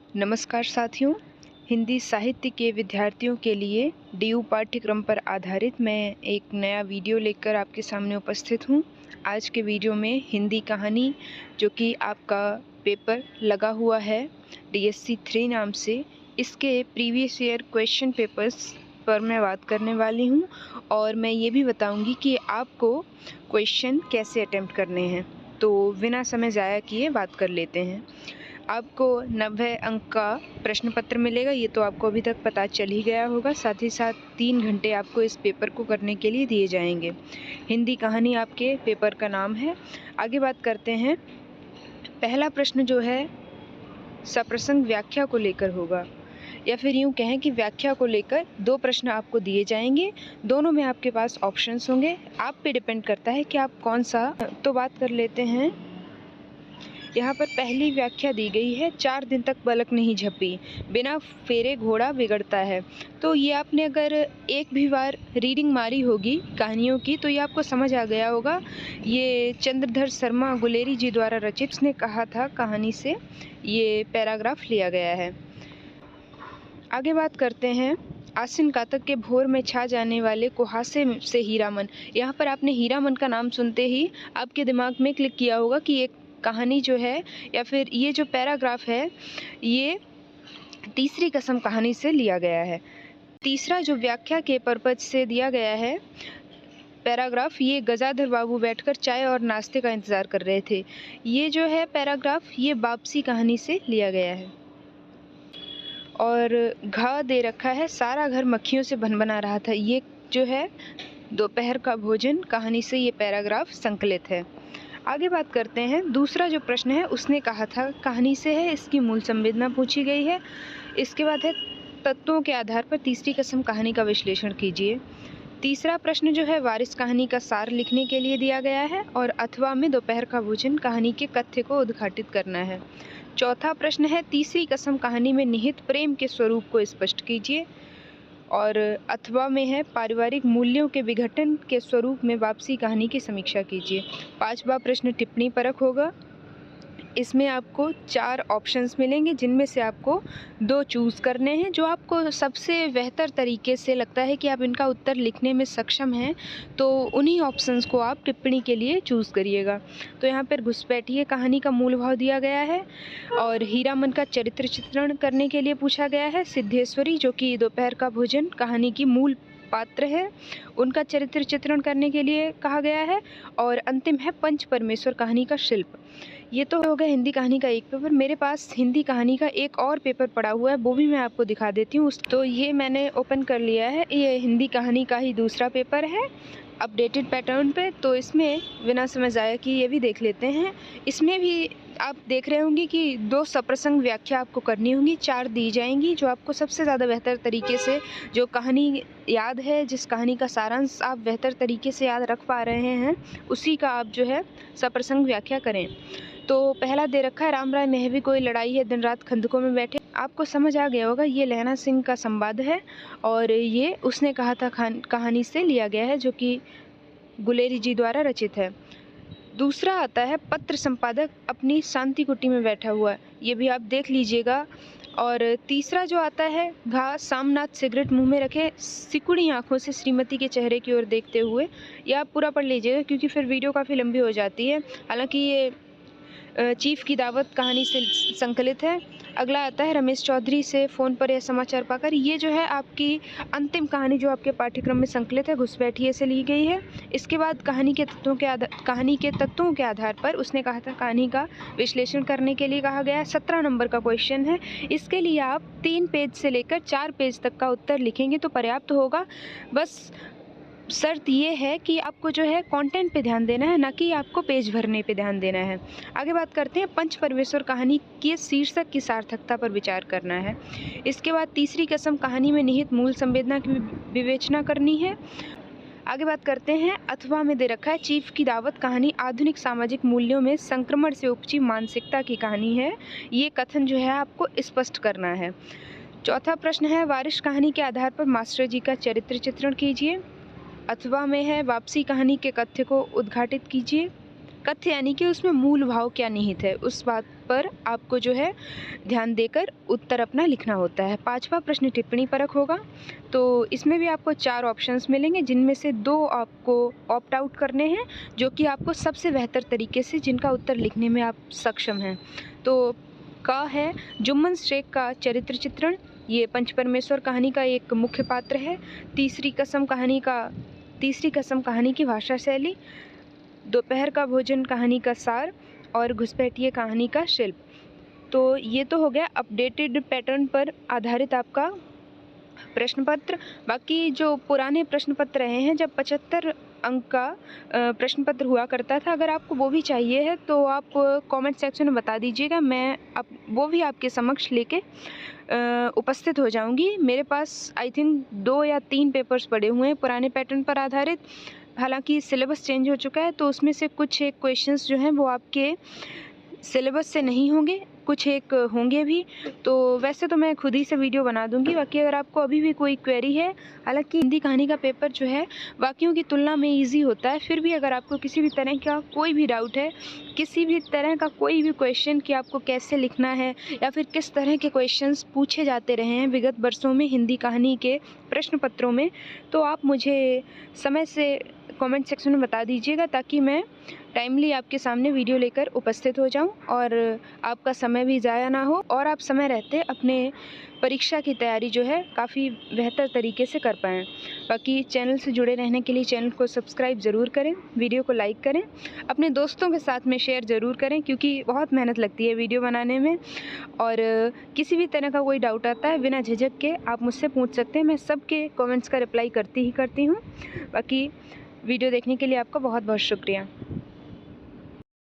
नमस्कार साथियों, हिंदी साहित्य के विद्यार्थियों के लिए डीयू पाठ्यक्रम पर आधारित मैं एक नया वीडियो लेकर आपके सामने उपस्थित हूँ। आज के वीडियो में हिंदी कहानी जो कि आपका पेपर लगा हुआ है DSC 3 नाम से, इसके प्रीवियस ईयर क्वेश्चन पेपर्स पर मैं बात करने वाली हूँ और मैं ये भी बताऊँगी कि आपको क्वेश्चन कैसे अटेम्प्ट करने हैं। तो बिना समय ज़ाया किए बात कर लेते हैं। आपको 90 अंक का प्रश्न पत्र मिलेगा, ये तो आपको अभी तक पता चल ही गया होगा। साथ ही साथ 3 घंटे आपको इस पेपर को करने के लिए दिए जाएंगे। हिंदी कहानी आपके पेपर का नाम है। आगे बात करते हैं। पहला प्रश्न जो है सप्रसंग व्याख्या को लेकर होगा, या फिर यूँ कहें कि व्याख्या को लेकर 2 प्रश्न आपको दिए जाएंगे। दोनों में आपके पास ऑप्शंस होंगे, आप पे डिपेंड करता है कि आप कौन सा। तो बात कर लेते हैं। यहाँ पर पहली व्याख्या दी गई है, 4 दिन तक पलक नहीं झपी, बिना फेरे घोड़ा बिगड़ता है। तो ये आपने अगर एक भी बार रीडिंग मारी होगी कहानियों की तो ये आपको समझ आ गया होगा। ये चंद्रधर शर्मा गुलेरी जी द्वारा रचित, उसने कहा था कहानी से ये पैराग्राफ लिया गया है। आगे बात करते हैं। आसिन कातक के भोर में छा जाने वाले कुहासे से हीरामन। यहाँ पर आपने हीरामन का नाम सुनते ही आपके दिमाग में क्लिक किया होगा कि एक कहानी जो है या फिर ये जो पैराग्राफ है ये तीसरी कसम कहानी से लिया गया है। तीसरा जो व्याख्या के पर्पज से दिया गया है पैराग्राफ, ये गजाधर बाबू बैठकर चाय और नाश्ते का इंतज़ार कर रहे थे। ये जो है पैराग्राफ ये वापसी कहानी से लिया गया है। और घा दे रखा है, सारा घर मक्खियों से भनभना रहा था। ये जो है दोपहर का भोजन कहानी से ये पैराग्राफ संकलित है। आगे बात करते हैं। दूसरा जो प्रश्न है उसने कहा था कहानी से है, इसकी मूल संवेदना पूछी गई है। इसके बाद है तत्वों के आधार पर तीसरी कसम कहानी का विश्लेषण कीजिए। तीसरा प्रश्न जो है वारिस कहानी का सार लिखने के लिए दिया गया है और अथवा में दोपहर का भोजन कहानी के कथ्य को उद्घाटित करना है। चौथा प्रश्न है तीसरी कसम कहानी में निहित प्रेम के स्वरूप को स्पष्ट कीजिए। और अथवा में है पारिवारिक मूल्यों के विघटन के स्वरूप में वापसी कहानी की समीक्षा कीजिए। पांचवा प्रश्न टिप्पणी परक होगा। इसमें आपको 4 ऑप्शंस मिलेंगे जिनमें से आपको 2 चूज़ करने हैं। जो आपको सबसे बेहतर तरीके से लगता है कि आप इनका उत्तर लिखने में सक्षम हैं तो उन्हीं ऑप्शंस को आप टिप्पणी के लिए चूज़ करिएगा। तो यहाँ पर घुसपैठिए कहानी का मूल भाव दिया गया है और हीरामन का चरित्र चित्रण करने के लिए पूछा गया है। सिद्धेश्वरी जो कि दोपहर का भोजन कहानी की मूल पात्र है, उनका चरित्र चित्रण करने के लिए कहा गया है। और अंतिम है पंच परमेश्वर कहानी का शिल्प। ये तो हो गया हिंदी कहानी का एक पेपर। मेरे पास हिंदी कहानी का एक और पेपर पड़ा हुआ है, वो भी मैं आपको दिखा देती हूँ। तो ये मैंने ओपन कर लिया है, ये हिंदी कहानी का ही दूसरा पेपर है अपडेटेड पैटर्न पे। तो इसमें बिना समय ज़ाया किए ये भी देख लेते हैं। इसमें भी आप देख रहे होंगे कि 2 सप्रसंग व्याख्या आपको करनी होंगी, 4 दी जाएंगी। जो आपको सबसे ज़्यादा बेहतर तरीके से जो कहानी याद है, जिस कहानी का सारांश आप बेहतर तरीके से याद रख पा रहे हैं, उसी का आप जो है सप्रसंग व्याख्या करें। तो पहला दे रखा है राम राय में भी कोई लड़ाई है, दिन रात खंदकों में बैठे। आपको समझ आ गया होगा ये लहना सिंह का संवाद है और ये उसने कहा था कहानी से लिया गया है जो कि गुलेरी जी द्वारा रचित है। दूसरा आता है पत्र संपादक अपनी शांति कुटी में बैठा हुआ है, ये भी आप देख लीजिएगा। और तीसरा जो आता है घा सामनाथ सिगरेट मुंह में रखे सिकुड़ी आंखों से श्रीमती के चेहरे की ओर देखते हुए, ये आप पूरा पढ़ लीजिएगा क्योंकि फिर वीडियो काफ़ी लंबी हो जाती है। हालांकि ये चीफ की दावत कहानी से संकलित है। अगला आता है रमेश चौधरी से फ़ोन पर यह समाचार पाकर। ये जो है आपकी अंतिम कहानी जो आपके पाठ्यक्रम में संकलित है, घुसपैठिए से ली गई है। इसके बाद कहानी के तत्वों के आधार पर उसने कहा था कहानी का विश्लेषण करने के लिए कहा गया है। 17 नंबर का क्वेश्चन है। इसके लिए आप 3 पेज से लेकर 4 पेज तक का उत्तर लिखेंगे तो पर्याप्त होगा। बस शर्त ये है कि आपको जो है कंटेंट पे ध्यान देना है, ना कि आपको पेज भरने पे ध्यान देना है। आगे बात करते हैं पंच परमेश्वर कहानी के शीर्षक की सार्थकता पर विचार करना है। इसके बाद तीसरी कसम कहानी में निहित मूल संवेदना की विवेचना करनी है। आगे बात करते हैं अथवा में दे रखा है चीफ की दावत कहानी आधुनिक सामाजिक मूल्यों में संक्रमण से उपजी मानसिकता की कहानी है। ये कथन जो है आपको स्पष्ट करना है। चौथा प्रश्न है वारिस कहानी के आधार पर मास्टर जी का चरित्र चित्रण कीजिए। अथवा में है वापसी कहानी के कथ्य को उद्घाटित कीजिए। कथ्य यानी कि उसमें मूल भाव क्या निहित है, उस बात पर आपको जो है ध्यान देकर उत्तर अपना लिखना होता है। 5वां प्रश्न टिप्पणी परक होगा, तो इसमें भी आपको 4 ऑप्शंस मिलेंगे, जिनमें से 2 आपको ऑप्ट आउट करने हैं, जो कि आपको सबसे बेहतर तरीके से जिनका उत्तर लिखने में आप सक्षम हैं। तो क है जुम्मन शेख का चरित्र चित्रण, ये पंचपरमेश्वर कहानी का एक मुख्य पात्र है। तीसरी कसम कहानी की भाषा शैली, दोपहर का भोजन कहानी का सार और घुसपैठिए कहानी का शिल्प। तो ये तो हो गया अपडेटेड पैटर्न पर आधारित आपका प्रश्न पत्र। बाकी जो पुराने प्रश्न पत्र रहे हैं, जब 75 अंक का प्रश्न पत्र हुआ करता था, अगर आपको वो भी चाहिए है तो आप कमेंट सेक्शन में बता दीजिएगा, मैं वो भी आपके समक्ष लेके उपस्थित हो जाऊंगी। मेरे पास आई थिंक 2 या 3 पेपर्स पड़े हुए हैं पुराने पैटर्न पर आधारित। हालांकि सिलेबस चेंज हो चुका है, तो उसमें से कुछ एक क्वेश्चंस जो हैं वो आपके सिलेबस से नहीं होंगे, कुछ एक होंगे भी। तो वैसे तो मैं खुद ही से वीडियो बना दूंगी। बाकी अगर आपको अभी भी कोई क्वेरी है, हालांकि हिंदी कहानी का पेपर जो है बाकियों की तुलना में इजी होता है, फिर भी अगर आपको किसी भी तरह का कोई भी डाउट है, किसी भी तरह का कोई भी क्वेश्चन कि आपको कैसे लिखना है या फिर किस तरह के क्वेश्चंस पूछे जाते रहे हैं विगत वर्षों में हिंदी कहानी के प्रश्न पत्रों में, तो आप मुझे समय से कमेंट सेक्शन में बता दीजिएगा, ताकि मैं टाइमली आपके सामने वीडियो लेकर उपस्थित हो जाऊं और आपका समय भी ज़ाया ना हो और आप समय रहते अपने परीक्षा की तैयारी जो है काफ़ी बेहतर तरीके से कर पाएँ। बाकी चैनल से जुड़े रहने के लिए चैनल को सब्सक्राइब ज़रूर करें, वीडियो को लाइक करें, अपने दोस्तों के साथ में शेयर ज़रूर करें, क्योंकि बहुत मेहनत लगती है वीडियो बनाने में। और किसी भी तरह का कोई डाउट आता है, बिना झिझक के आप मुझसे पूछ सकते हैं, मैं सबके कमेंट्स का रिप्लाई करती हूँ। बाकी वीडियो देखने के लिए आपका बहुत बहुत शुक्रिया।